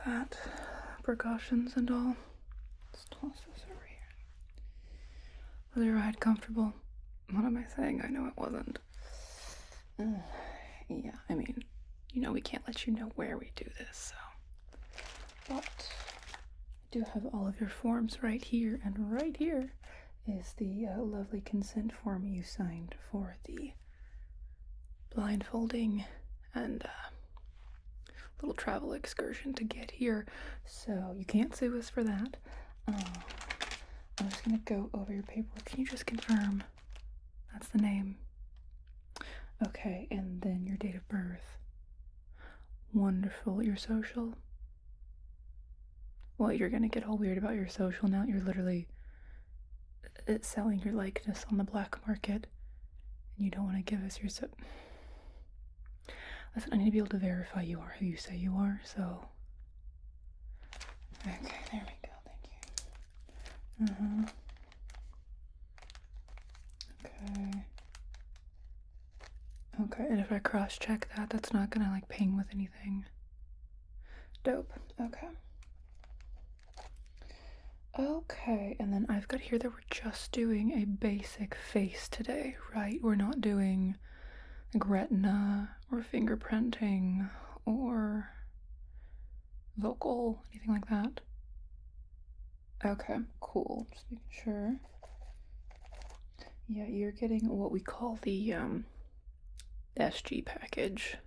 that. Precautions and all. Let's toss this over here. Was your ride comfortable? What am I saying? I know it wasn't. Yeah, I mean, we can't let you know where we do this, so. But I do have all of your forms right here, and right here is the lovely consent form you signed for the blindfolding and little travel excursion to get here, so you can't sue us for that. I'm just gonna go over your paperwork. Can you just confirm that's the name? Okay, and then your date of birth. Wonderful. Your social? Well, you're gonna get all weird about your social now. You're literally selling your likeness on the black market, and you don't want to give us your Listen, I need to be able to verify you are who you say you are, so. Okay, there we go. Thank you. Okay. Okay, and if I cross-check that, that's not gonna, like, ping with anything. Dope. Okay. Okay, and then I've got here that we're just doing a basic face today, right? We're not doing like retina or fingerprinting or vocal, anything like that. Okay, cool. Just making sure. Yeah, you're getting what we call the SG package,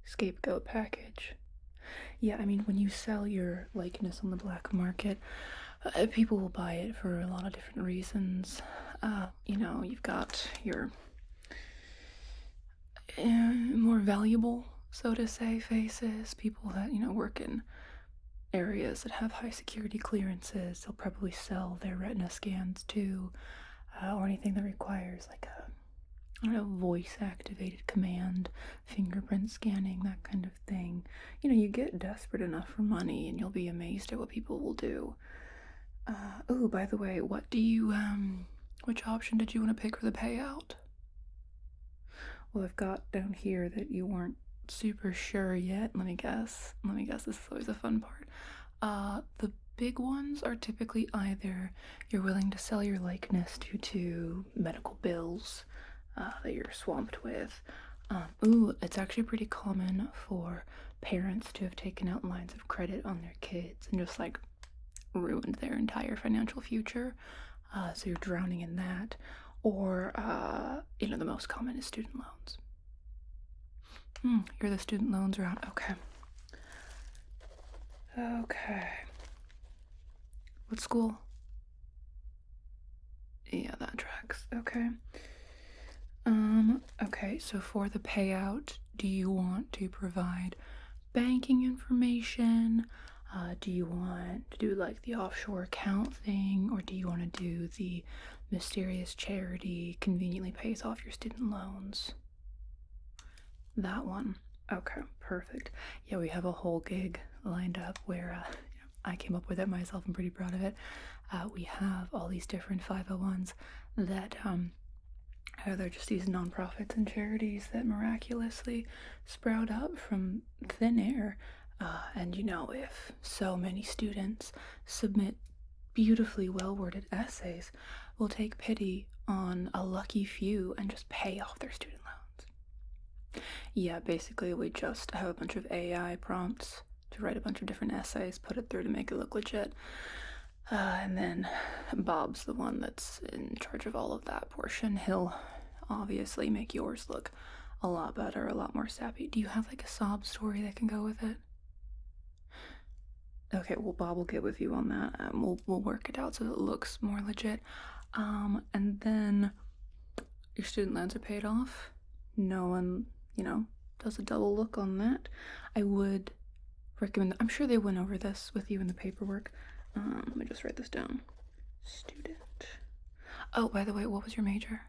scapegoat package. Yeah, I mean, when you sell your likeness on the black market, people will buy it for a lot of different reasons. You've got your more valuable, so to say, faces, people that, work in areas that have high security clearances. They'll probably sell their retina scans too, or anything that requires like a voice activated command, fingerprint scanning, that kind of thing. You get desperate enough for money and you'll be amazed at what people will do. Oh, by the way, which option did you want to pick for the payout? Well, I've got down here that you weren't super sure yet. Let me guess. This is always a fun part. The big ones are typically either you're willing to sell your likeness due to medical bills that you're swamped with. It's actually pretty common for parents to have taken out lines of credit on their kids and just like ruined their entire financial future. So you're drowning in that. Or, the most common is student loans. You're the student loans route. Okay. What school? Yeah, that tracks. Okay. Okay, so for the payout, do you want to provide banking information? Do you want to do like the offshore account thing, or do you want to do the mysterious charity conveniently pays off your student loans? That one. Okay, perfect. Yeah, we have a whole gig lined up where I came up with it myself. I'm pretty proud of it. We have all these different 501s that they're just these nonprofits and charities that miraculously sprout up from thin air. And if so many students submit beautifully well-worded essays, we'll take pity on a lucky few and just pay off their student loans. Yeah, basically we just have a bunch of AI prompts to write a bunch of different essays, put it through to make it look legit. And then Bob's the one that's in charge of all of that portion. He'll obviously make yours look a lot better, a lot more sappy. Do you have like a sob story that can go with it? Okay, well, Bob will get with you on that. We'll work it out so it looks more legit. And then your student loans are paid off. No one, does a double look on that. I would recommend, I'm sure they went over this with you in the paperwork. Let me just write this down. Student. Oh, by the way, what was your major?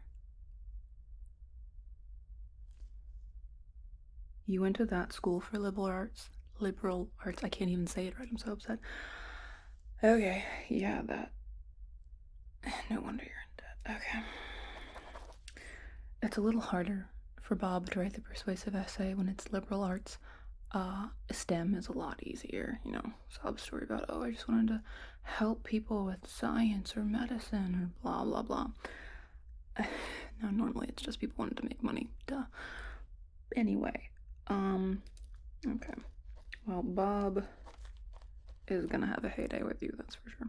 You went to that school for liberal arts. I can't even say it right. I'm so upset. Okay, yeah, that. No wonder you're in debt. Okay. It's a little harder for Bob to write the persuasive essay when it's liberal arts. STEM is a lot easier, sob story about, oh, I just wanted to help people with science or medicine or blah, blah, blah. No, normally it's just people wanting to make money, duh. Anyway, okay. Well, Bob is gonna have a heyday with you, that's for sure.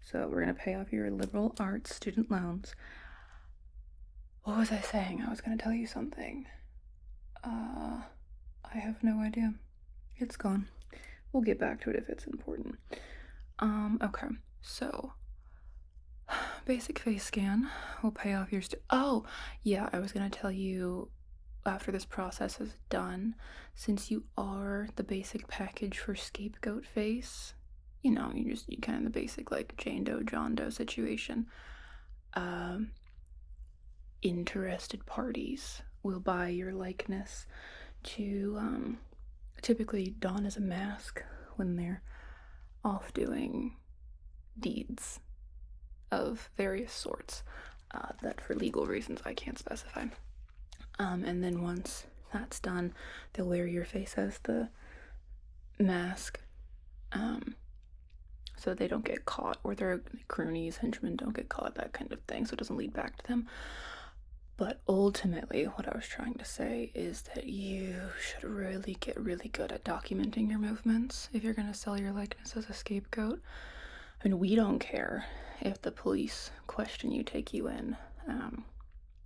So we're gonna pay off your liberal arts student loans. What was I saying? I was gonna tell you something. I have no idea. It's gone. We'll get back to it if it's important. Okay. So, basic face scan will pay off your oh, yeah, I was gonna tell you after this process is done, since you are the basic package for scapegoat face, you kind of the basic like Jane Doe, John Doe situation. Interested parties will buy your likeness to typically don as a mask when they're off doing deeds of various sorts that for legal reasons I can't specify. And then once that's done, they'll wear your face as the mask so they don't get caught, or their cronies, henchmen don't get caught, that kind of thing, so it doesn't lead back to them. But ultimately, what I was trying to say is that you should really get really good at documenting your movements if you're going to sell your likeness as a scapegoat. I mean, we don't care if the police question you, take you in.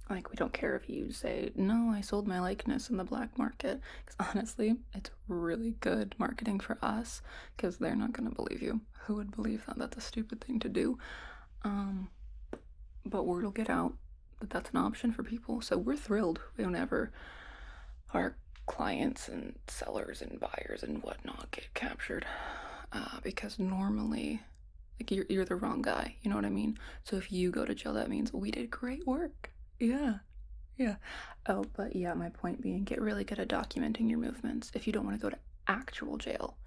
We don't care if you say, no, I sold my likeness in the black market. Because honestly, it's really good marketing for us, because they're not going to believe you. Who would believe that? That's a stupid thing to do. But word will get out that that's an option for people. So we're thrilled whenever our clients and sellers and buyers and whatnot get captured. Because normally, you're the wrong guy. You know what I mean? So if you go to jail, that means we did great work. Yeah. Oh, but yeah, my point being, get really good at documenting your movements if you don't want to go to actual jail.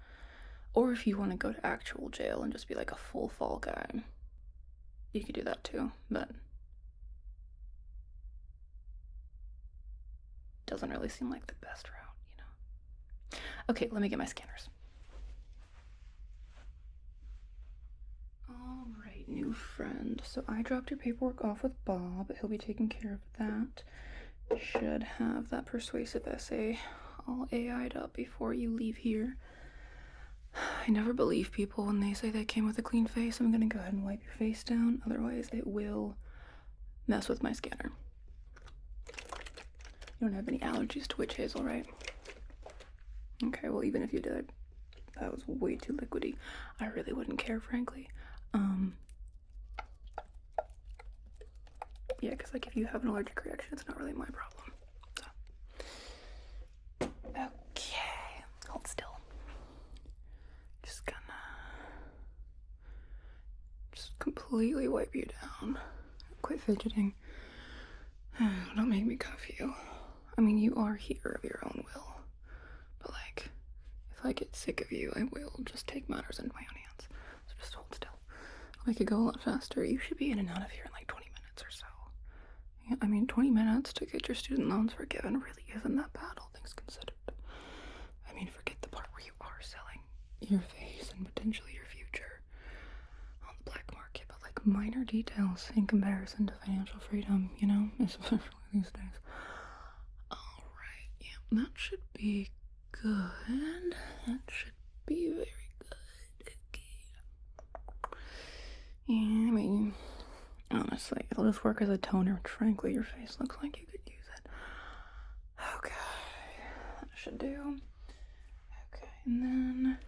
Or if you want to go to actual jail and just be like a full fall guy, you could do that too, but doesn't really seem like the best route, Okay, let me get my scanners. All right, new friend. So I dropped your paperwork off with Bob. He'll be taking care of that. Should have that persuasive essay all AI'd up before you leave here. I never believe people when they say they came with a clean face. I'm gonna go ahead and wipe your face down, otherwise it will mess with my scanner. You don't have any allergies to witch hazel, right? Okay, well, even if you did, that was way too liquidy. I really wouldn't care, frankly. Yeah, because if you have an allergic reaction, it's not really my problem. So. Okay, hold still. Just gonna completely wipe you down. Quit fidgeting. Don't make me cuff you. I mean, you are here of your own will. But if I get sick of you, I will just take matters into my own hands. So just hold still. I'll make it go a lot faster. You should be in and out of here in 20 minutes or so. Yeah, I mean, 20 minutes to get your student loans forgiven really isn't that bad, all things considered. I mean, forget the part where you are selling your face and potentially your future on the black market, but minor details in comparison to financial freedom, especially these days. All right, yeah, that should be good. That should be very good. Okay. Yeah, I mean, honestly, it'll just work as a toner, which frankly, your face looks like you could use it. Okay, that should do. Okay, and then I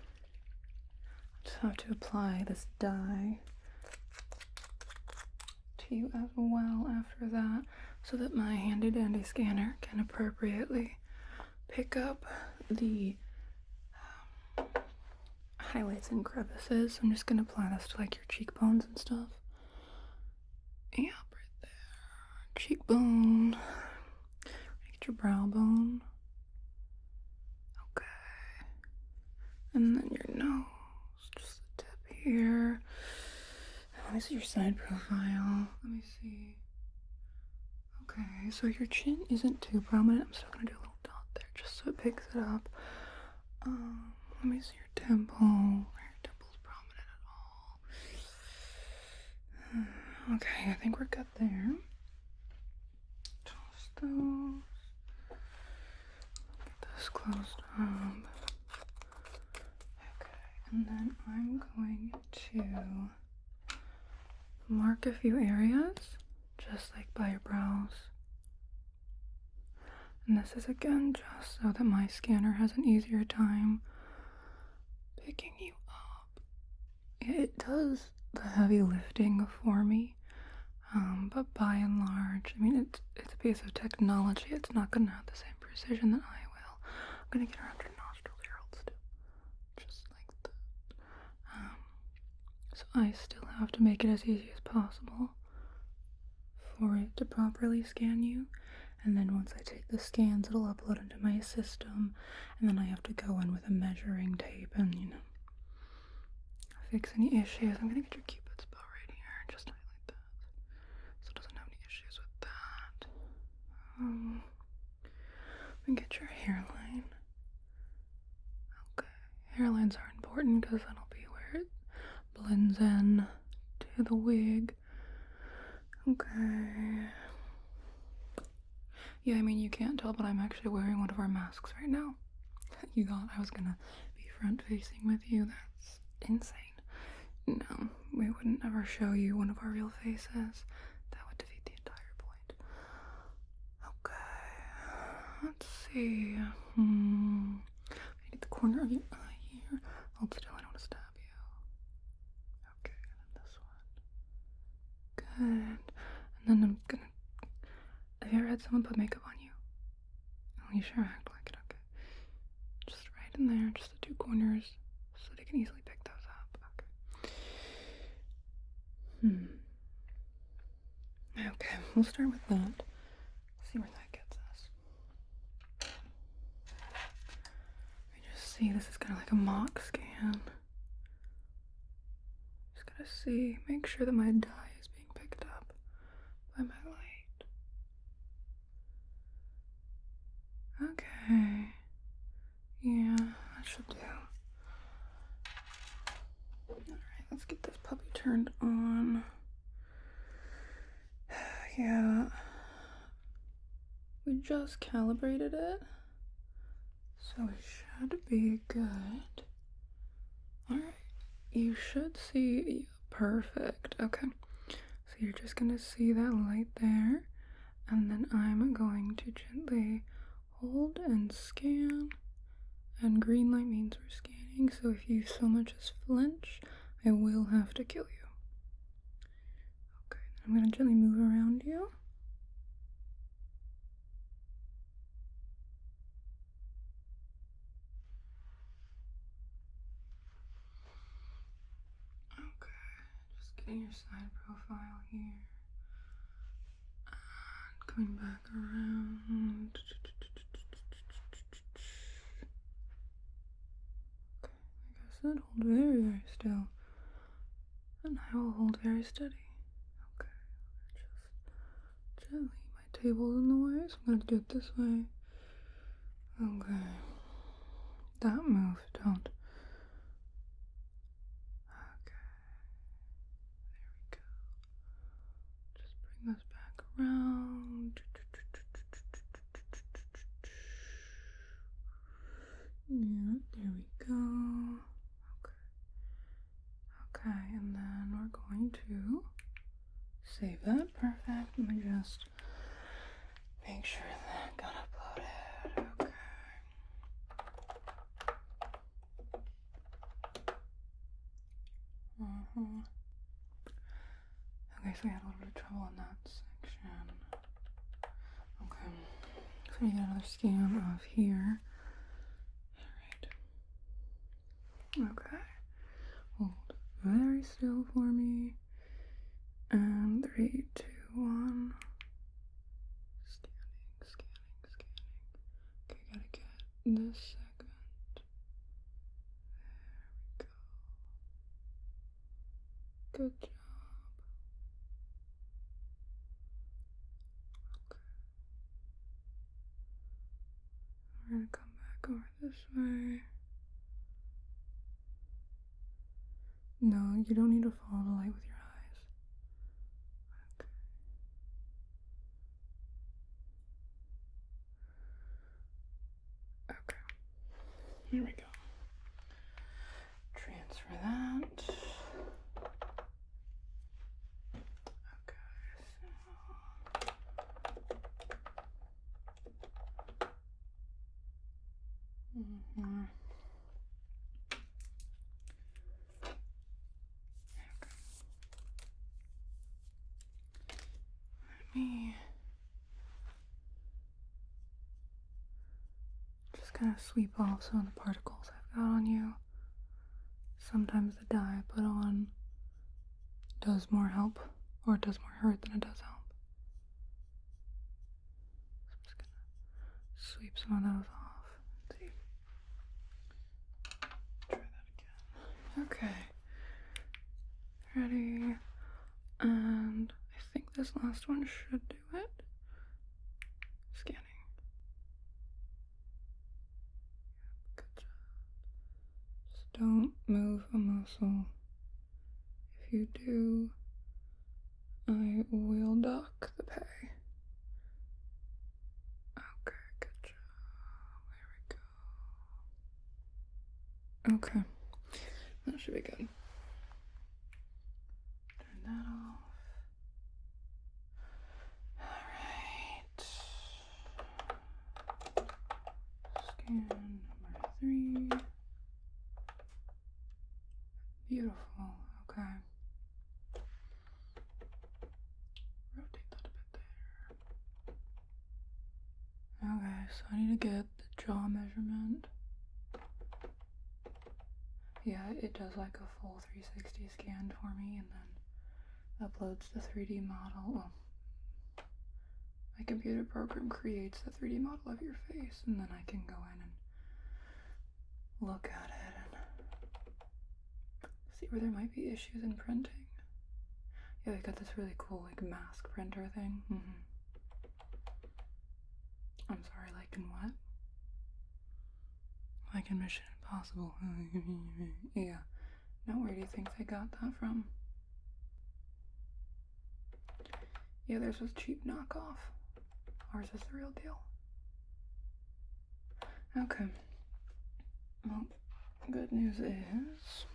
just have to apply this dye to you as well after that, so that my handy dandy scanner can appropriately pick up the highlights and crevices. I'm just gonna apply this to your cheekbones and stuff. Yep, right there. Cheekbone. Get your brow bone. Okay. And then your nose. Just the tip here. Let me see your side profile. Let me see. Okay, so your chin isn't too prominent. I'm still gonna do a little dot there just so it picks it up. Let me see your temple. Are your temples prominent at all? Okay, I think we're good there. Toss those. Get this closed up. Okay, and then I'm going to mark a few areas, just like by your brows. And this is again just so that my scanner has an easier time picking you up. It does the heavy lifting for me, but by and large, I mean, it's a piece of technology. It's not going to have the same precision that I will. I'm going to get around your nostril here, hold still. Just like that. So I still have to make it as easy as possible for it to properly scan you. And then once I take the scans, it'll upload into my system, and then I have to go in with a measuring tape and, fix any issues. I'm gonna get your cupid's bow right here, just like that, so it doesn't have any issues with that. Let me get your hairline. Okay, hairlines are important because that'll be where it blends in to the wig. Okay. Yeah, I mean, you can't tell, but I'm actually wearing one of our masks right now. You thought I was gonna be front-facing with you? That's insane. No, we wouldn't ever show you one of our real faces. That would defeat the entire point. Okay, let's see. I need the corner of your eye here. Hold still, I don't want to stab you. Okay, and then this one. Good. And then I'm gonna... Have you ever had someone put makeup on you? Oh, you sure act like it, okay. Just right in there, just the two corners, so they can easily pick those up. Okay. Okay, we'll start with that. See where that gets us. I just see this is kind of like a mock scan. Just gotta see, make sure that my dye is being picked up by my light. Okay. Yeah, that should do. Alright, let's get this puppy turned on. Yeah. We just calibrated it, so it should be good. Alright, you should see perfect. Okay, so you're just gonna see that light there, and then I'm going to gently hold and scan, and green light means we're scanning, so if you so much as flinch, I will have to kill you. Okay, I'm gonna gently move around you. Getting your side profile here, and coming back around. Okay, like I said, hold very, very still, and I will hold very steady. Okay, just gently. My table's in the way, so I'm gonna do it this way. Okay, that move, don't. Okay, there we go. Just bring this back around. Yeah, there we go. Okay, and then we're going to save that. Perfect. Let me just make sure that got uploaded. Okay. Okay, so we had a little bit of trouble in that section. Okay. So we get another scan of here. Alright. Okay. Hold very still for me. And 3, 2, 1. Scanning. Okay, gotta get this segment. There we go. Good job. Okay. We're gonna come back over this way. No, you don't need to follow the light with your eyes. Okay. Okay. Here we go. Transfer that. Okay, so. Me just kind of sweep off some of the particles I've got on you. Sometimes the dye I put on does more help, or it does more hurt than it does help. So I'm just gonna sweep some of those off. Let's see. Try that again. Okay. Ready. And I think this last one should do it. Scanning. Good job. Just don't move a muscle. If you do, I will dock the pay. Okay, good job. There we go. Okay. That should be good. Turn that off. Alright. Scan number 3. Beautiful. Okay. Rotate that a bit there. Okay, so I need to get the jaw measurement. Yeah, it does like a full 360 scan for me and then uploads the 3D model. Well, my computer program creates the 3D model of your face and then I can go in and look at it and see where there might be issues in printing. Yeah, we got this really cool like mask printer thing. I'm sorry, like in what? Like in Mission Impossible. Yeah. Now where do you think they got that from? Yeah, theirs was cheap knockoff. Ours is the real deal. Okay. Well, good news is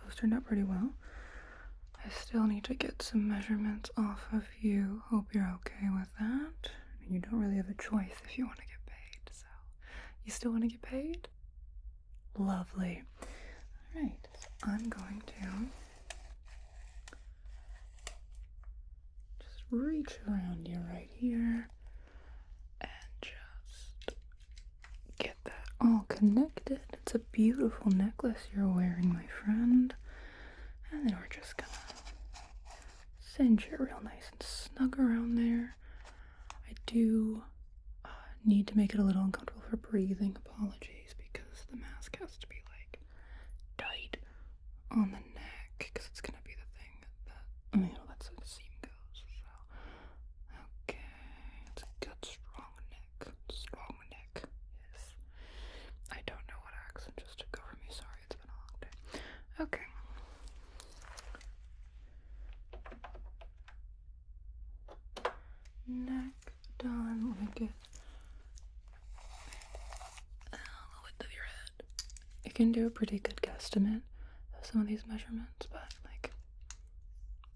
those turned out pretty well. I still need to get some measurements off of you. Hope you're okay with that. I mean, you don't really have a choice if you want to get paid, so you still want to get paid? Lovely. Alright, so I'm going to just reach around you right here and just get that all connected. It's a beautiful necklace you're wearing, my friend. And then we're just gonna cinch it real nice and snug around there. I do need to make it a little uncomfortable for breathing. Apologies, because the mask has to be like tight on the neck, because it's gonna be the thing that that's how the seam goes. So, okay, it's a good strong neck. Yes. I don't know what accent just took over me. Sorry, it's been a long day. Okay. Neck done. Let me get the width of your head. You can do a pretty good guesstimate of some of these measurements, but like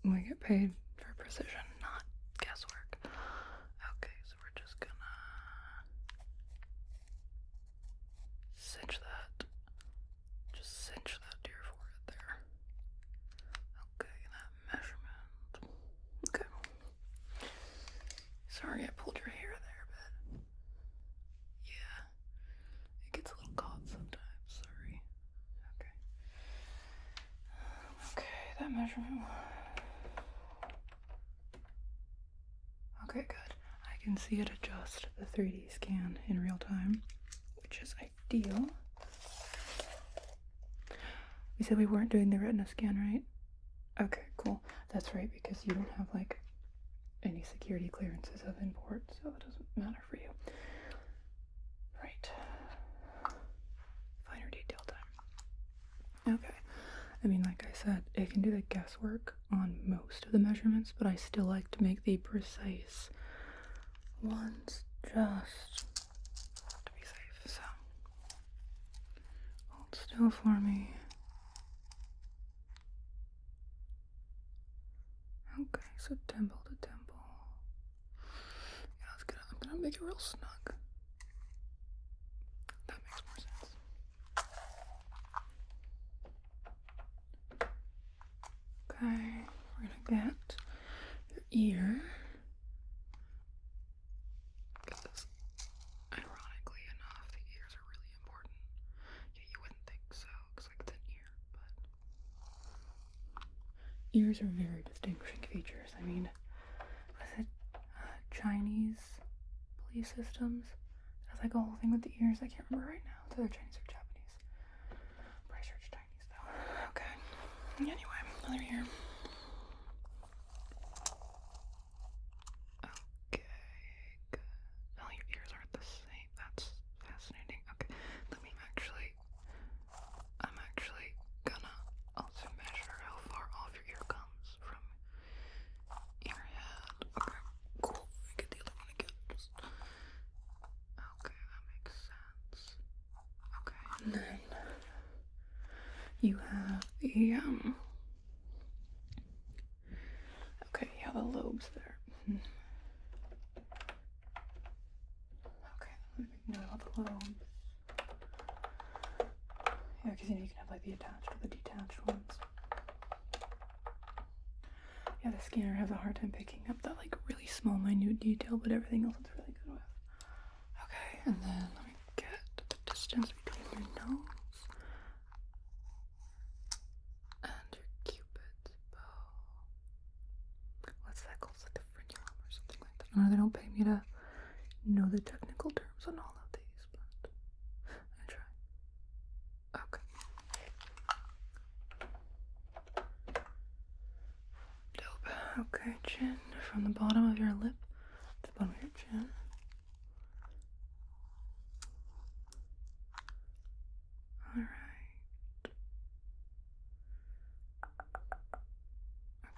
we get paid for precision, not guesswork. Okay, so we're just gonna cinch that. Just cinch that to your forehead there. Okay, that measurement. Okay. Sorry I pulled your hair there, but yeah, it gets a little caught sometimes. Sorry. Okay. Okay, that measurement. Okay, good. I can see it adjust the 3D scan in real time, which is ideal. We said we weren't doing the retina scan, right? Okay, cool. That's right, because you don't have like any security clearances of import, so it doesn't matter for you. Right. Finer detail time. Okay. I mean, like I said, it can do the guesswork on most of the measurements, but I still like to make the precise ones just to be safe. So, hold still for me. Okay, so temple to temple. Yeah, that's good. I'm gonna make it real snug. That makes more sense. Okay, we're gonna get your ear. Because, ironically enough, the ears are really important. Yeah, you wouldn't think so, because like it's an ear, but ears are very distinguishing features. I mean, was it Chinese belief systems? That's like a whole thing with the ears. I can't remember right now. It's either Chinese or Japanese. Pretty sure it's Chinese though. Okay. Anyway, another ear. Okay, good. Oh, your ears aren't the same. That's fascinating. Okay, I'm actually gonna also measure how far off your ear comes from your head. Okay, cool. Get the other one again. Okay, that makes sense. Okay, and then you have the okay, you have the lobes there. Okay, let me make note about the lobes. Yeah, because you can have like the attached or the detached ones. Yeah, the scanner has a hard time picking up that like really small, minute detail, but everything else it's really good with. Okay, and then let me get the distance between your nose and your cupid's bow. What's that called? Like the frenulum or something like that. I know they don't pay me to know the technical terms on all of these, but I try. Okay. Dope. Okay, chin from the bottom of your lip to the bottom of your chin. Alright.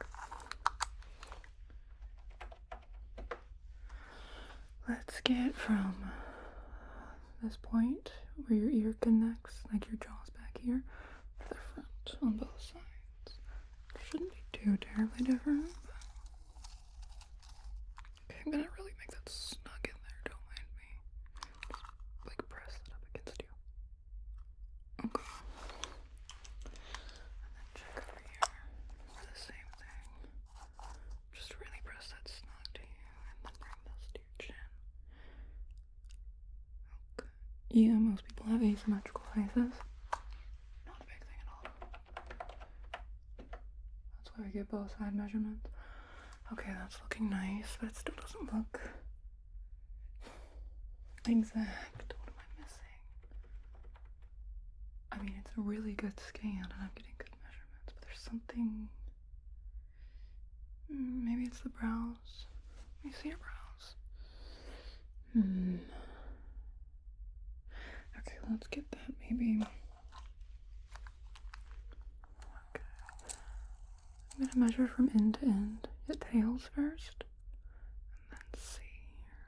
Okay. Let's get from this point where your ear connects, like your jaw's back here, to the front on both sides. Shouldn't be too terribly different. Okay, I'm gonna really make that snug in there, don't mind me. Just like press it up against you. Okay. And then check over here for the same thing. Just really press that snug to you and then bring this to your chin. Okay. Yeah, most people have asymmetrical faces. Not a big thing at all. That's why we get both side measurements. Okay, that's looking nice, but it still doesn't look exact. What am I missing? I mean, it's a really good scan and I'm getting good measurements, but there's something. Maybe it's the brows. Let me see your brows. Okay, let's get that maybe. Okay. I'm gonna measure from end to end. Get tails first, and then see here.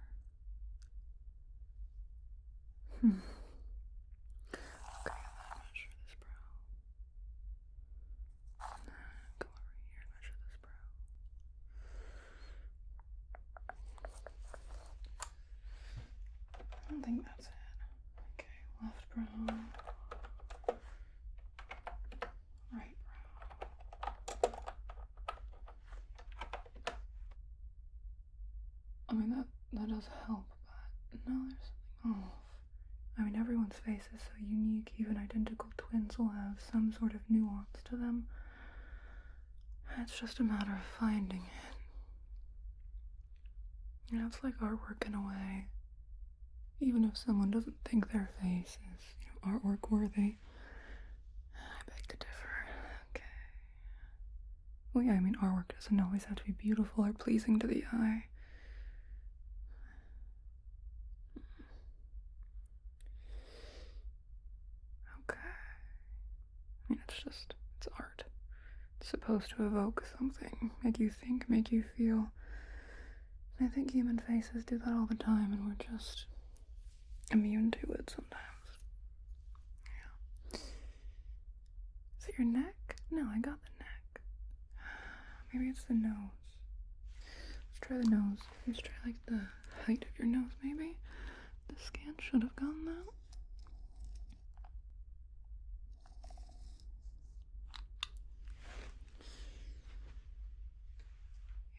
Okay, and then measure this brow. And then go over here and measure this brow. I don't think that's it. Okay, left brow. Right brow. I mean, that does help, but no, there's something off. I mean, everyone's face is so unique. Even identical twins will have some sort of nuance to them. It's just a matter of finding it. You know, it's like artwork in a way. Even if someone doesn't think their face is, artwork worthy, I beg to differ. Okay. Well, yeah, I mean, artwork doesn't always have to be beautiful or pleasing to the eye. Okay. I mean, it's art. supposed to evoke something, make you think, make you feel. I think human faces do that all the time, and we're just immune to it sometimes. Yeah. Is it your neck? No, I got the neck. Maybe it's the nose. Let's try the nose. Let's try like the height of your nose, maybe. The scan should have gotten that.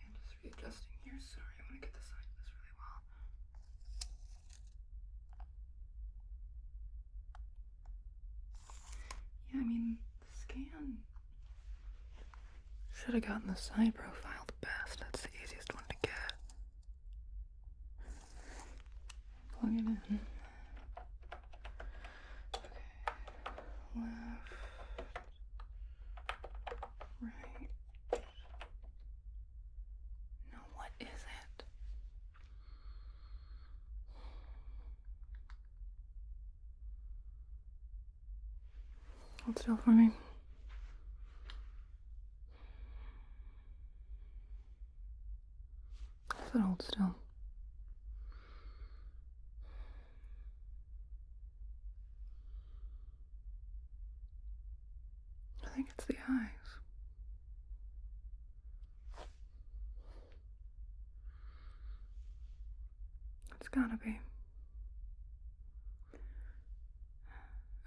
And just readjusting here. Sorry, I want to get the side of this really well. Yeah, I mean, the scan should have gotten the side profile the best. That's the easiest one to get. Plug it in. Okay. Left. Right. No, what is it? Hold still for me. I said hold still. I think it's the eyes. It's gotta be.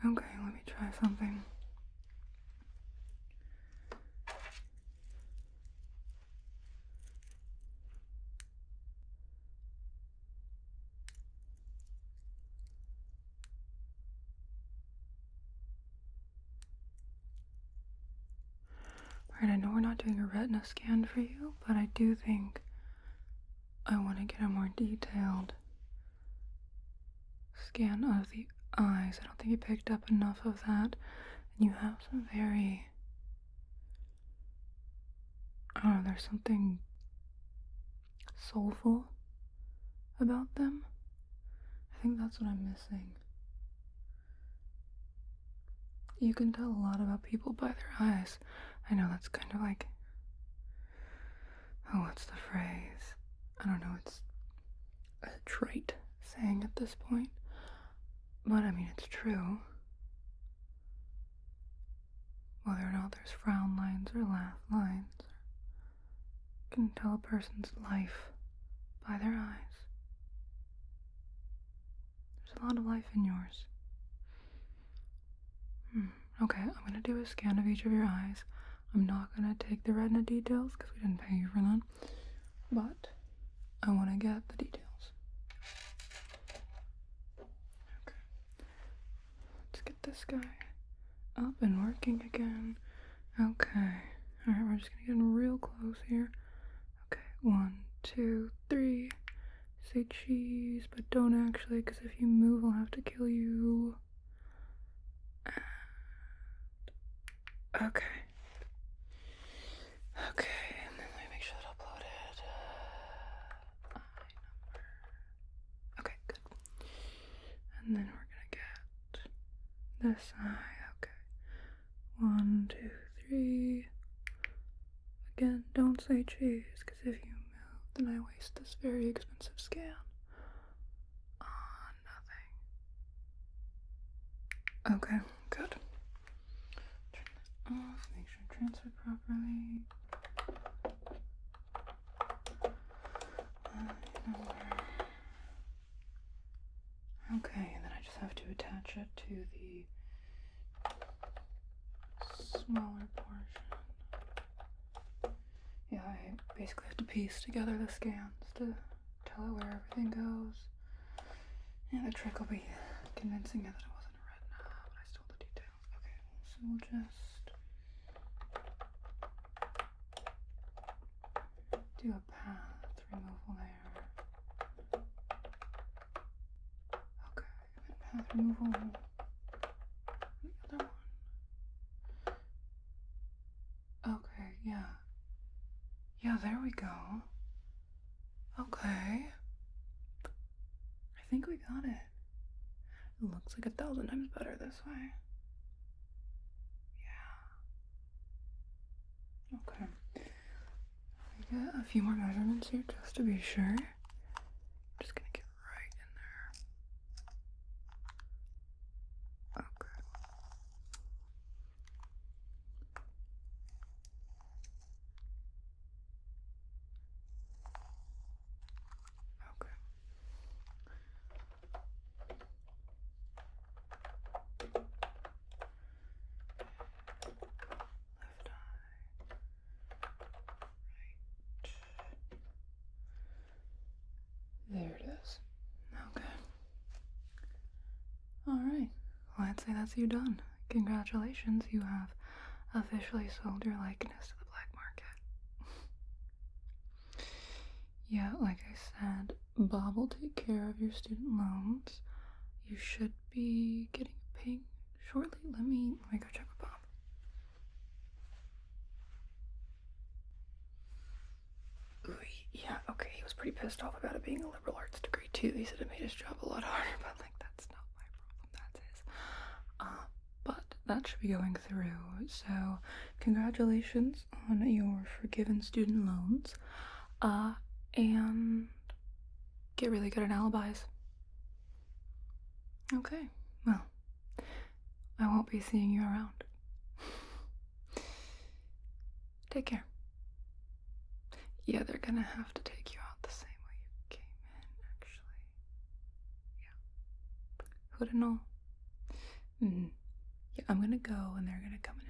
Okay, let me try something. Alright, I know we're not doing a retina scan for you, but I do think I want to get a more detailed scan of the eyes. I don't think you picked up enough of that. And you have some very... I don't know, there's something soulful about them. I think that's what I'm missing. You can tell a lot about people by their eyes. I know that's kind of like... Oh, what's the phrase? I don't know, it's a trite saying at this point. But I mean, it's true. Whether or not there's frown lines or laugh lines, you can tell a person's life by their eyes. There's a lot of life in yours. Okay, I'm going to do a scan of each of your eyes. I'm not going to take the retina details because we didn't pay you for them. But I want to get the details. Okay. Let's get this guy up and working again. Okay. Alright, we're just going to get in real close here. Okay, 1, 2, 3. Say cheese, but don't actually, because if you move, I'll have to kill you. Okay. Okay, and then let me make sure that uploaded. Eye number. Okay, good. And then we're gonna get this eye. Okay. 1, 2, 3. Again, don't say cheese, because if you move, then I waste this very expensive scan on nothing. Okay, good. Turn that off, make sure I transfer properly. Okay, and then I just have to attach it to the smaller portion. Yeah, I basically have to piece together the scans to tell it where everything goes. Yeah, the trick will be convincing it that it wasn't a retina, but I stole the details. Okay, so we'll just do a path removal there. Okay, and then path removal. The other one. Okay, yeah. Yeah, there we go. Okay. I think we got it. It looks like 1,000 times better this way. Yeah. get a few more measurements here just to be sure. Just gonna get right in there. Okay. Okay. Left eye. There it is. Okay. Alright. Well, I'd say that's you done. Congratulations, you have officially sold your likeness to the black market. Yeah, like I said, Bob will take care of your student loans. You should be getting a ping shortly. Let me go check with Bob. Ooh, yeah, okay, he was pretty pissed off about it being a liberal arts degree too. He said it made his job a lot harder, but like that's not my problem, that's his. But that should be going through. So congratulations on your forgiven student loans. And get really good at alibis. Okay, well, I won't be seeing you around. Take care. Yeah, they're gonna have to take you out the same way you came in, actually. Yeah. Hood and all. Yeah, I'm gonna go and they're gonna come in